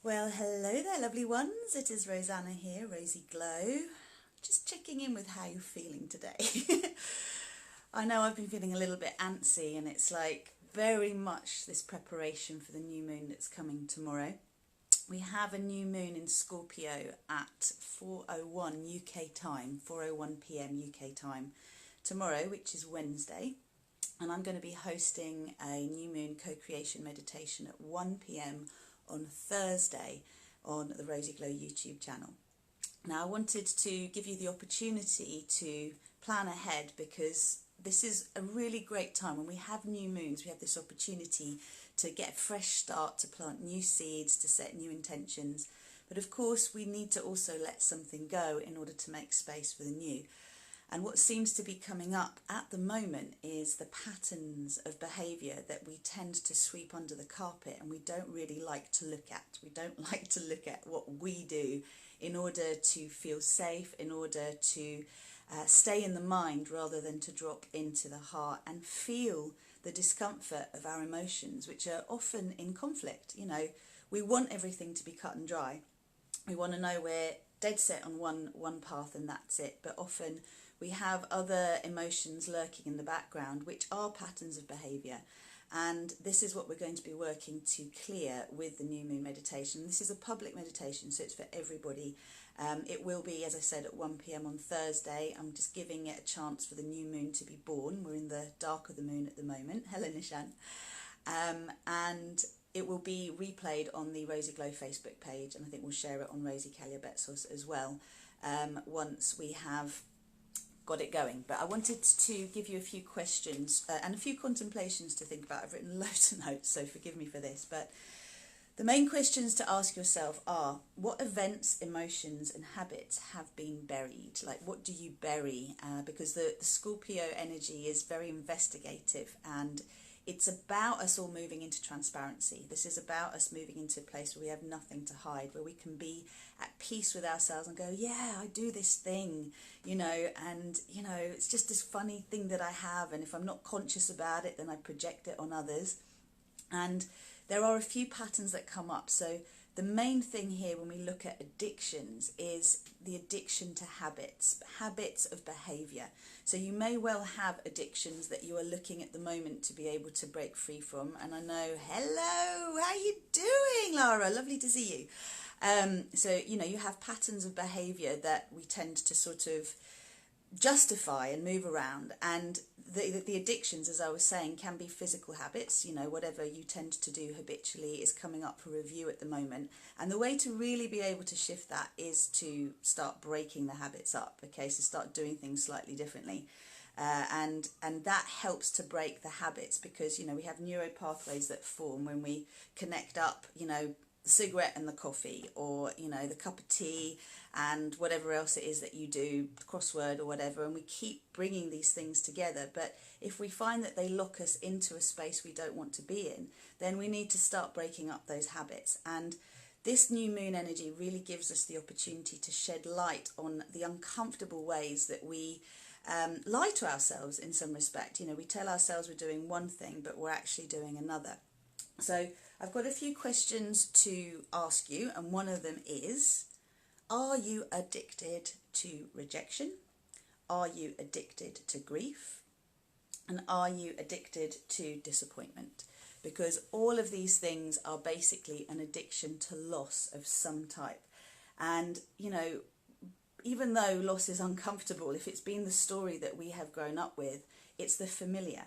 Well, hello there, lovely ones. It is Rosanna here, RozyGlow. Just checking in with how you're feeling today. I know I've been feeling a little bit antsy, and it's like very much this preparation for the new moon that's coming tomorrow. We have a new moon in Scorpio at 4:01 UK time, 4:01 p.m. UK time tomorrow, which is Wednesday. And I'm going to be hosting a new moon co-creation meditation at 1 p.m. on Thursday on the RozyGlow YouTube channel. Now, I wanted to give you the opportunity to plan ahead, because this is a really great time. When we have new moons, we have this opportunity to get a fresh start, to plant new seeds, to set new intentions. But of course, we need to also let something go in order to make space for the new. And what seems to be coming up at the moment is the patterns of behaviour that we tend to sweep under the carpet, and we don't really like to look at. We don't like to look at what we do in order to feel safe, in order to stay in the mind rather than to drop into the heart and feel the discomfort of our emotions, which are often in conflict. You know, we want everything to be cut and dry. We want to know we're dead set on one path and that's it. But often we have other emotions lurking in the background, which are patterns of behaviour. And this is what we're going to be working to clear with the new moon meditation. This is a public meditation, so it's for everybody. It will be, as I said, at 1 p.m. on Thursday. I'm just giving it a chance for the new moon to be born. We're in the dark of the moon at the moment. Hello, Nishan. And it will be replayed on the RozyGlow Facebook page, and I think we'll share it on Rosanna Kalliabetsos as well once we have got it going. But I wanted to give you a few questions and a few contemplations to think about. I've written loads of notes, so forgive me for this, but the main questions to ask yourself are: what events, emotions and habits have been buried? Like, what do you bury? Because the Scorpio energy is very investigative, and it's about us all moving into transparency. This is about us moving into a place where we have nothing to hide, where we can be at peace with ourselves and go, yeah, I do this thing, and, it's just this funny thing that I have. And if I'm not conscious about it, then I project it on others. And there are a few patterns that come up. So the main thing here when we look at addictions is the addiction to habits of behaviour. So you may well have addictions that you are looking at the moment to be able to break free from. And I know, hello, how you doing, Lara? Lovely to see you. So, you have patterns of behaviour that we tend to sort of justify and move around, and the addictions, as I was saying, can be physical habits. Whatever you tend to do habitually is coming up for review at the moment, and the way to really be able to shift that is to start breaking the habits up. Okay, so start doing things slightly differently, and that helps to break the habits, because we have neuro pathways that form when we connect up the cigarette and the coffee, or the cup of tea and whatever else it is that you do, the crossword or whatever, and we keep bringing these things together. But if we find that they lock us into a space we don't want to be in, then we need to start breaking up those habits. And this new moon energy really gives us the opportunity to shed light on the uncomfortable ways that we lie to ourselves in some respect. We tell ourselves we're doing one thing, but we're actually doing another. So I've got a few questions to ask you, and one of them is: are you addicted to rejection? Are you addicted to grief? And are you addicted to disappointment? Because all of these things are basically an addiction to loss of some type. And, even though loss is uncomfortable, if it's been the story that we have grown up with, it's the familiar.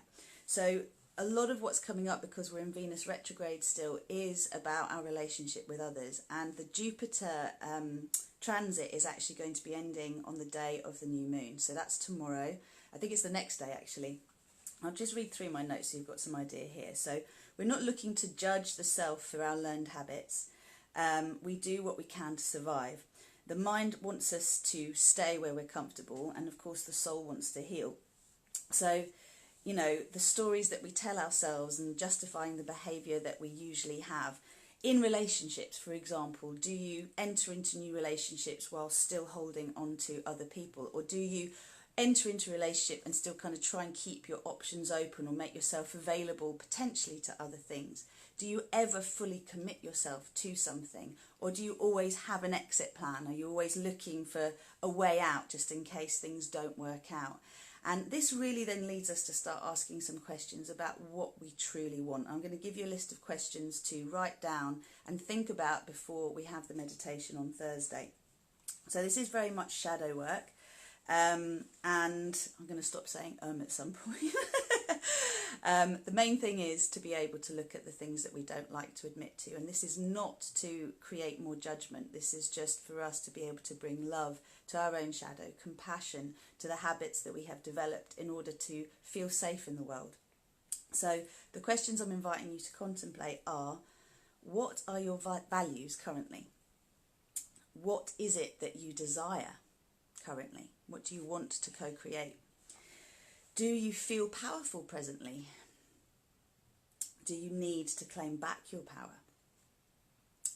So a lot of what's coming up, because we're in Venus retrograde still, is about our relationship with others. And the Jupiter transit is actually going to be ending on the day of the new moon. So that's tomorrow. I think it's the next day, actually. I'll just read through my notes so you've got some idea here. So we're not looking to judge the self for our learned habits. We do what we can to survive. The mind wants us to stay where we're comfortable, and of course the soul wants to heal. So the stories that we tell ourselves and justifying the behaviour that we usually have in relationships, for example. Do you enter into new relationships while still holding on to other people? Or do you enter into a relationship and still kind of try and keep your options open, or make yourself available potentially to other things? Do you ever fully commit yourself to something? Or do you always have an exit plan? Are you always looking for a way out just in case things don't work out? And this really then leads us to start asking some questions about what we truly want. I'm going to give you a list of questions to write down and think about before we have the meditation on Thursday. So this is very much shadow work. And I'm going to stop saying at some point. The main thing is to be able to look at the things that we don't like to admit to. And this is not to create more judgment. This is just for us to be able to bring love to our own shadow, compassion to the habits that we have developed in order to feel safe in the world. So the questions I'm inviting you to contemplate are, what are your values currently? What is it that you desire currently? What do you want to co-create? Do you feel powerful presently? Do you need to claim back your power?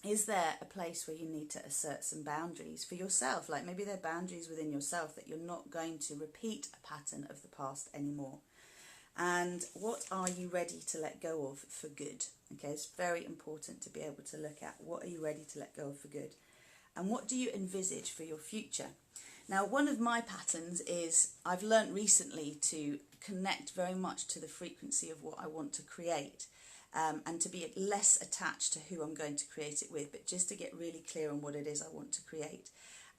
Is there a place where you need to assert some boundaries for yourself? Like maybe there are boundaries within yourself that you're not going to repeat a pattern of the past anymore. And what are you ready to let go of for good? Okay, it's very important to be able to look at what are you ready to let go of for good? And what do you envisage for your future? Now, one of my patterns is I've learnt recently to connect very much to the frequency of what I want to create, and to be less attached to who I'm going to create it with, but just to get really clear on what it is I want to create.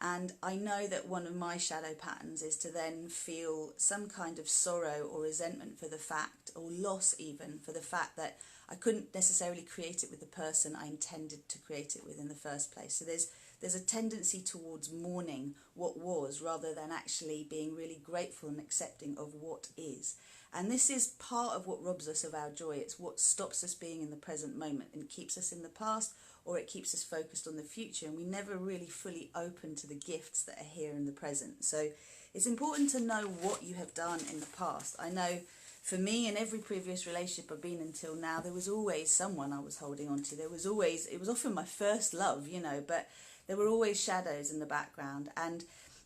And I know that one of my shadow patterns is to then feel some kind of sorrow or resentment for the fact, or loss even, for the fact that I couldn't necessarily create it with the person I intended to create it with in the first place. So there's a tendency towards mourning what was rather than actually being really grateful and accepting of what is. And this is part of what robs us of our joy. It's what stops us being in the present moment and keeps us in the past, or it keeps us focused on the future, and we never really fully open to the gifts that are here in the present. So it's important to know what you have done in the past. I know for me, in every previous relationship I've been until now, there was always someone I was holding on to. It was often my first love, you know, but there were always shadows in the background. And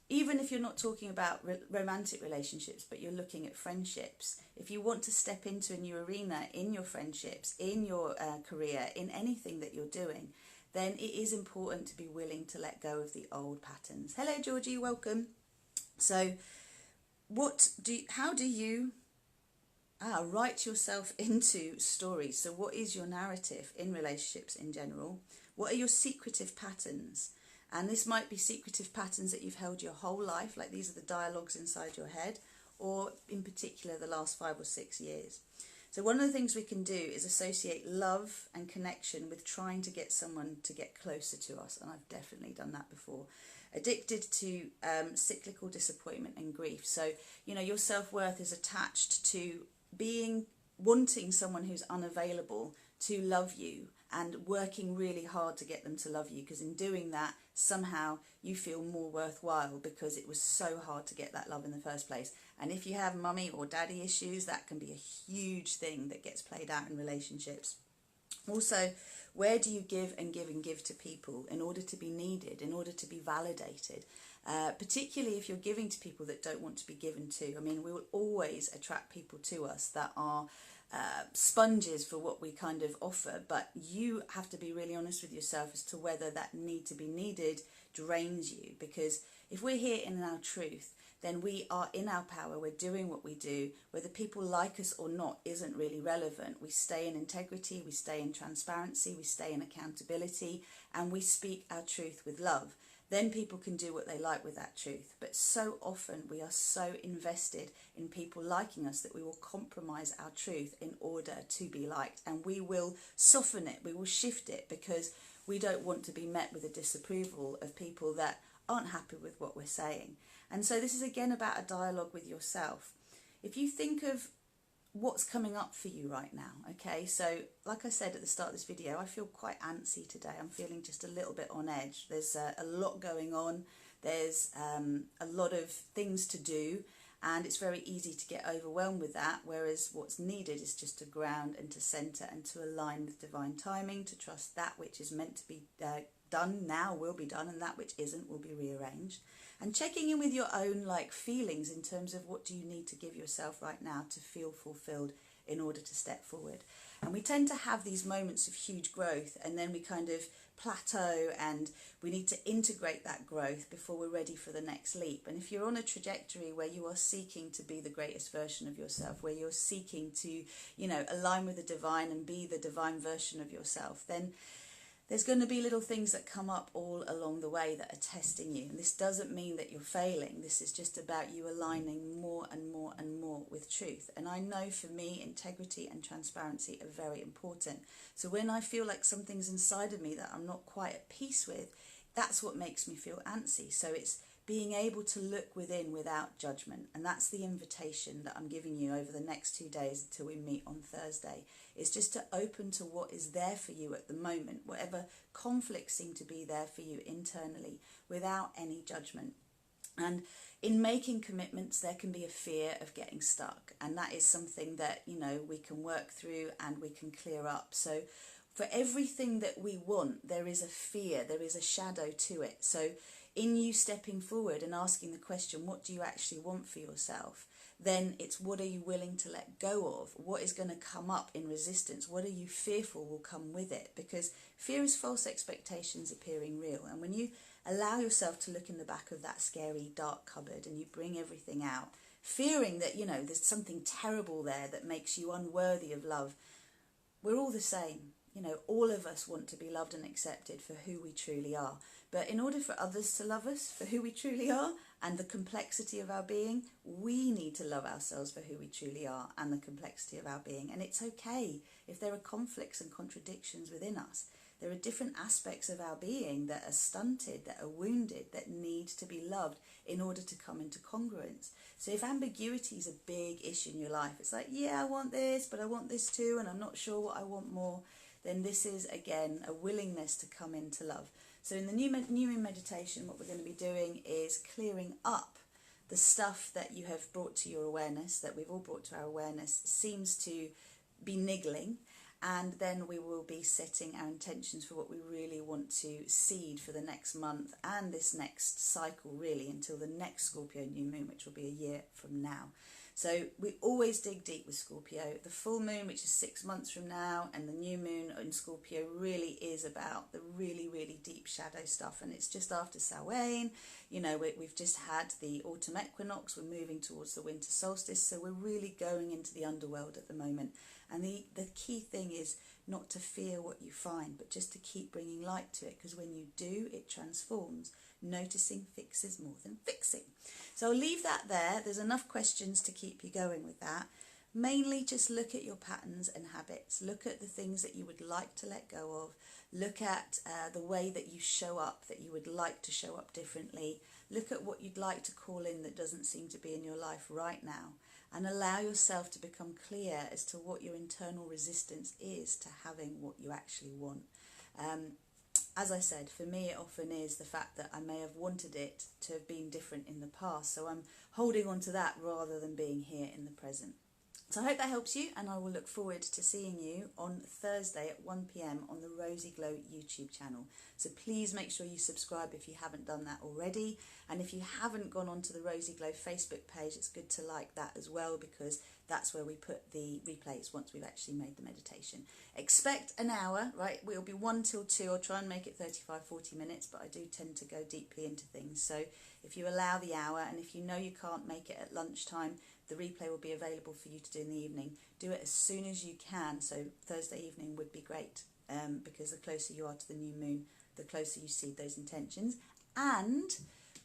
even if you're not talking about romantic relationships, but you're looking at friendships, if you want to step into a new arena in your friendships, in your career, in anything that you're doing, then it is important to be willing to let go of the old patterns. Hello, Georgie, welcome. So how do you write yourself into stories? So what is your narrative in relationships in general? What are your secretive patterns? And this might be secretive patterns that you've held your whole life, like these are the dialogues inside your head, or in particular the last 5 or 6 years. So one of the things we can do is associate love and connection with trying to get someone to get closer to us, and I've definitely done that before. Addicted to cyclical disappointment and grief. So, you know, your self-worth is attached to wanting someone who's unavailable to love you and working really hard to get them to love you, because in doing that, somehow you feel more worthwhile because it was so hard to get that love in the first place. And if you have mummy or daddy issues, that can be a huge thing that gets played out in relationships. Also, where do you give and give and give to people in order to be needed, in order to be validated? Particularly if you're giving to people that don't want to be given to. I mean, we will always attract people to us that are sponges for what we kind of offer, but you have to be really honest with yourself as to whether that need to be needed drains you. Because if we're here in our truth, then we are in our power, we're doing what we do. Whether people like us or not isn't really relevant. We stay in integrity, we stay in transparency, we stay in accountability, and we speak our truth with love. Then people can do what they like with that truth. But so often we are so invested in people liking us that we will compromise our truth in order to be liked. And we will soften it, we will shift it, because we don't want to be met with a disapproval of people that aren't happy with what we're saying. And so this is again about a dialogue with yourself. If you think of what's coming up for you right now, okay, so like I said at the start of this video, I feel quite antsy today. I'm feeling just a little bit on edge. There's a lot going on. There's a lot of things to do, and it's very easy to get overwhelmed with that, whereas what's needed is just to ground and to centre and to align with divine timing, to trust that which is meant to be done now will be done, and that which isn't will be rearranged. And checking in with your own feelings in terms of what do you need to give yourself right now to feel fulfilled in order to step forward. And we tend to have these moments of huge growth, and then we kind of plateau, and we need to integrate that growth before we're ready for the next leap. And if you're on a trajectory where you are seeking to be the greatest version of yourself, where you're seeking to, align with the divine and be the divine version of yourself, then there's going to be little things that come up all along the way that are testing you. And this doesn't mean that you're failing. This is just about you aligning more and more and more with truth. And I know for me, integrity and transparency are very important. So when I feel like something's inside of me that I'm not quite at peace with, that's what makes me feel antsy. So it's being able to look within without judgment. And that's the invitation that I'm giving you over the next 2 days until we meet on Thursday. It's just to open to what is there for you at the moment, whatever conflicts seem to be there for you internally, without any judgment. And in making commitments, there can be a fear of getting stuck. And that is something that, we can work through and we can clear up. So for everything that we want, there is a fear, there is a shadow to it. So in you stepping forward and asking the question, what do you actually want for yourself? Then it's, what are you willing to let go of? What is going to come up in resistance? What are you fearful will come with it? Because fear is false expectations appearing real. And when you allow yourself to look in the back of that scary dark cupboard and you bring everything out, fearing that, there's something terrible there that makes you unworthy of love, we're all the same. All of us want to be loved and accepted for who we truly are. But in order for others to love us for who we truly are and the complexity of our being, we need to love ourselves for who we truly are and the complexity of our being. And it's okay if there are conflicts and contradictions within us. There are different aspects of our being that are stunted, that are wounded, that need to be loved in order to come into congruence. So if ambiguity is a big issue in your life, it's like, yeah, I want this, but I want this too, and I'm not sure what I want more, then this is, again, a willingness to come into love. So in the new moon meditation, what we're going to be doing is clearing up the stuff that you have brought to your awareness, that we've all brought to our awareness, seems to be niggling. And then we will be setting our intentions for what we really want to seed for the next month and this next cycle, really, until the next Scorpio new moon, which will be a year from now. So we always dig deep with Scorpio. The full moon, which is 6 months from now, and the new moon in Scorpio really is about the really, really deep shadow stuff. And it's just after Samhain. We've just had the autumn equinox. We're moving towards the winter solstice. So we're really going into the underworld at the moment. And the key thing is not to fear what you find, but just to keep bringing light to it. Because when you do, it transforms. Noticing fixes more than fixing. So I'll leave that there. There's enough questions to keep you going with that. Mainly just look at your patterns and habits. Look at the things that you would like to let go of. Look at the way that you show up, that you would like to show up differently. Look at what you'd like to call in that doesn't seem to be in your life right now. And allow yourself to become clear as to what your internal resistance is to having what you actually want. As I said, for me it often is the fact that I may have wanted it to have been different in the past. So I'm holding on to that rather than being here in the present. So I hope that helps you, and I will look forward to seeing you on Thursday at 1 p.m. on the RozyGlow YouTube channel. So please make sure you subscribe if you haven't done that already. And if you haven't gone onto the RozyGlow Facebook page, it's good to like that as well, because that's where we put the replays once we've actually made the meditation. Expect an hour, right? We'll be 1 till 2. I'll try and make it 35-40 minutes, but I do tend to go deeply into things. So if you allow the hour, and if you know you can't make it at lunchtime, the replay will be available for you to do in the evening. Do it as soon as you can. So Thursday evening would be great, because the closer you are to the new moon, the closer you see those intentions. And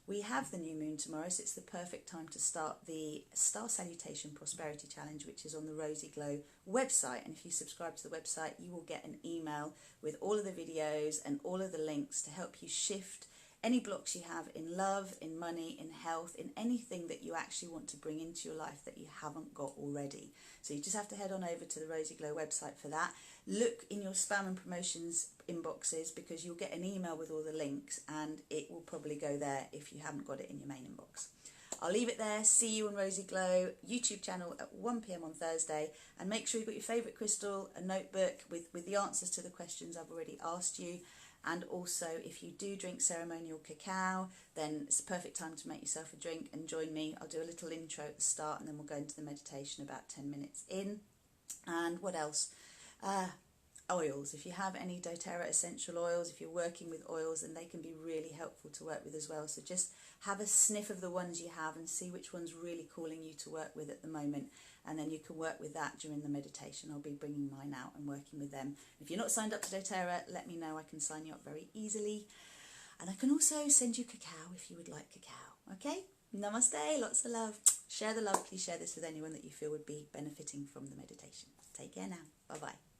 we have the new moon tomorrow, so it's the perfect time to start the Star Salutation Prosperity Challenge, which is on the RozyGlow website. And if you subscribe to the website, you will get an email with all of the videos and all of the links to help you shift any blocks you have in love, in money, in health, in anything that you actually want to bring into your life that you haven't got already. So you just have to head on over to the RozyGlow website for that. Look in your spam and promotions inboxes, because you'll get an email with all the links, and it will probably go there if you haven't got it in your main inbox. I'll leave it there. See you on RozyGlow YouTube channel at 1 p.m. on Thursday, and make sure you've got your favourite crystal, a notebook with the answers to the questions I've already asked you. And also, if you do drink ceremonial cacao, then it's a perfect time to make yourself a drink and join me. I'll do a little intro at the start, and then we'll go into the meditation about 10 minutes in. And what else? Oils, if you have any doTERRA essential oils, if you're working with oils, then they can be really helpful to work with as well. So just have a sniff of the ones you have and see which one's really calling you to work with at the moment, and then you can work with that during the meditation. I'll be bringing mine out and working with them. If you're not signed up to doTERRA, let me know. I can sign you up very easily, and I can also send you cacao if you would like cacao. Okay, namaste, lots of love. Share the love. Please share this with anyone that you feel would be benefiting from the meditation. Take care now. Bye bye.